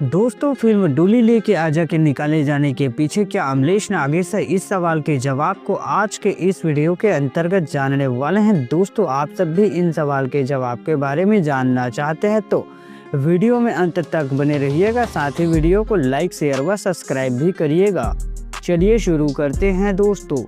दोस्तों, फिल्म डोली लेके आजा के निकाले जाने के पीछे क्या अमलेश नागेश है? इस सवाल के जवाब को आज के इस वीडियो के अंतर्गत जानने वाले हैं। दोस्तों, आप सब भी इन सवाल के जवाब के बारे में जानना चाहते हैं तो वीडियो में अंत तक बने रहिएगा। साथ ही वीडियो को लाइक, शेयर व सब्सक्राइब भी करिएगा। चलिए शुरू करते हैं। दोस्तों,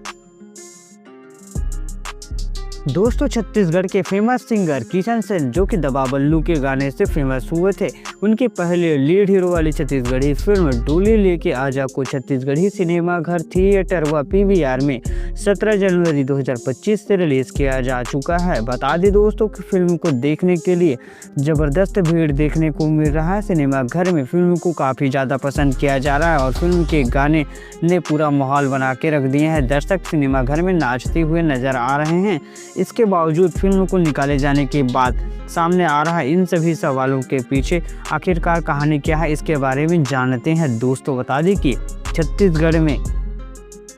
छत्तीसगढ़ के फेमस सिंगर किशन सेन, जो कि दबा बल्लू के गाने से फेमस हुए थे, उनकी पहले लीड हीरो वाली छत्तीसगढ़ी फिल्म डोली लेके आजा को छत्तीसगढ़ी सिनेमा घर, थिएटर व पीवीआर में 17 जनवरी 2025 से रिलीज किया जा चुका है। बता दें दोस्तों कि फिल्म को देखने के लिए जबरदस्त भीड़ देखने को मिल रहा है। सिनेमा घर में फिल्म को काफ़ी ज़्यादा पसंद किया जा रहा है और फिल्म के गाने ने पूरा माहौल बना के रख दिए हैं। दर्शक सिनेमा घर में नाचते हुए नजर आ रहे हैं। इसके बावजूद फिल्म को निकाले जाने के बाद सामने आ रहा है इन सभी सवालों के पीछे आखिरकार कहानी क्या है, इसके बारे में जानते हैं। दोस्तों, बता दें कि छत्तीसगढ़ में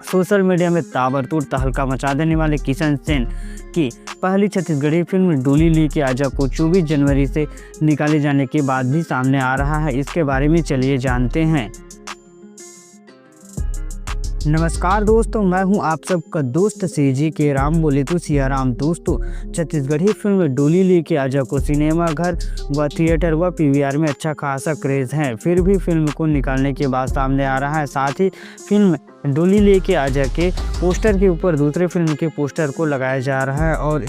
सोशल मीडिया में ताबड़तोड़ तहलका मचा देने वाले किशन सेन की पहली छत्तीसगढ़ी फिल्म डोली लेके आजा को 24 जनवरी से निकाले जाने के बाद भी सामने आ रहा है। इसके बारे में चलिए जानते हैं। नमस्कार दोस्तों, मैं हूं आप सबका दोस्त सीजी के राम, बोले तो सिया राम। दोस्तों, छत्तीसगढ़ी फिल्म डोली लेके आजा को सिनेमा घर व थिएटर व पीवीआर में अच्छा खासा क्रेज़ है। फिर भी फिल्म को निकालने के बाद सामने आ रहा है। साथ ही फिल्म डोली लेके आजा के पोस्टर के ऊपर दूसरे फिल्म के पोस्टर को लगाया जा रहा है और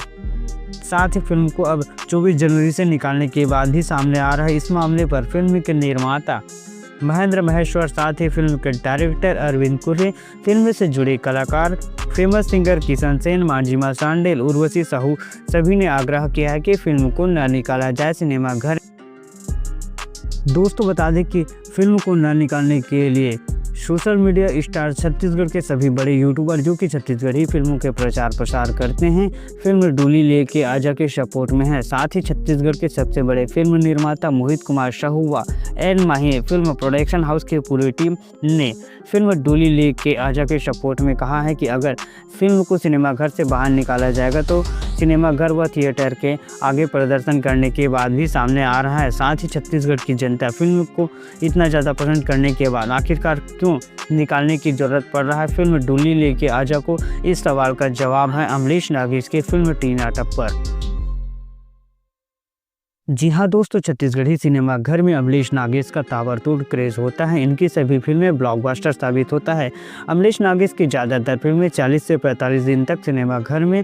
साथ ही फिल्म को अब 24 जनवरी से निकालने के बाद भी सामने आ रहा है। इस मामले पर फिल्म के निर्माता महेंद्र महेश्वर, साथ ही फिल्म के डायरेक्टर अरविंद कुर्रे, फिल्म से जुड़े कलाकार, फेमस सिंगर किशन सेन, मांझिमा सांडेल, उर्वशी साहू सभी ने आग्रह किया है कि फिल्म को न निकाला जाए सिनेमा घर। दोस्तों, बता दें कि फिल्म को न निकालने के लिए सोशल मीडिया स्टार छत्तीसगढ़ के सभी बड़े यूट्यूबर, जो कि छत्तीसगढ़ी फिल्मों के प्रचार प्रसार करते हैं, फिल्म डोली लेके आजा के सपोर्ट में है। साथ ही छत्तीसगढ़ के सबसे बड़े फिल्म निर्माता मोहित कुमार साहू व एन माही फिल्म प्रोडक्शन हाउस की पूरी टीम ने फिल्म डोली लेके आजा के सपोर्ट में कहा है कि अगर फिल्म को सिनेमा घर से बाहर निकाला जाएगा तो सिनेमा घर व थिएटर के आगे प्रदर्शन करने के बाद भी सामने आ रहा है। साथ ही छत्तीसगढ़ की जनता फिल्म को इतना ज़्यादा पसंद करने के बाद आखिरकार क्यों निकालने की ज़रूरत पड़ रहा है फिल्म डोली लेके आजा को, इस सवाल का जवाब है अमलेश नागेश की फिल्म टीना टप्पर। जी हाँ दोस्तों, छत्तीसगढ़ी सिनेमा घर में अमलेश नागेश का ताबड़तोड़ क्रेज़ होता है। इनकी सभी फिल्में ब्लॉकबस्टर साबित होता है। अमलेश नागेश की ज़्यादातर फिल्में 40 से 45 दिन तक सिनेमा घर में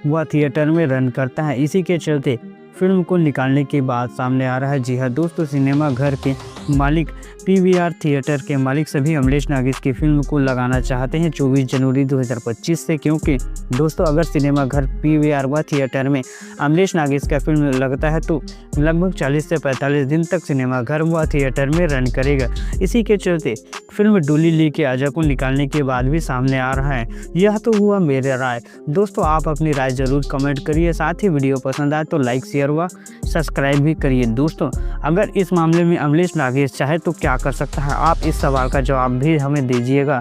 व थिएटर में रन करता है। इसी के चलते फिल्म को निकालने के बाद सामने आ रहा है। जी हाँ दोस्तों, सिनेमा घर के मालिक, पीवीआर थिएटर के मालिक सभी अमलेश नागेश की फिल्म को लगाना चाहते हैं 24 जनवरी 2025 से, क्योंकि दोस्तों अगर सिनेमा घर, पीवीआर व थिएटर में अमलेश नागेश का फिल्म लगता है तो लगभग 40 से 45 दिन तक सिनेमा घर व थिएटर में रन करेगा। इसी के चलते फिल्म डोली लेके आजा को निकालने के बाद भी सामने आ रहा है। यह तो हुआ मेरा राय। दोस्तों, आप अपनी राय ज़रूर कमेंट करिए। साथ ही वीडियो पसंद आए तो लाइक, शेयर व सब्सक्राइब भी करिए। दोस्तों, अगर इस मामले में अमलेश नागेश चाहे तो क्या कर सकता है, आप इस सवाल का जवाब भी हमें दीजिएगा।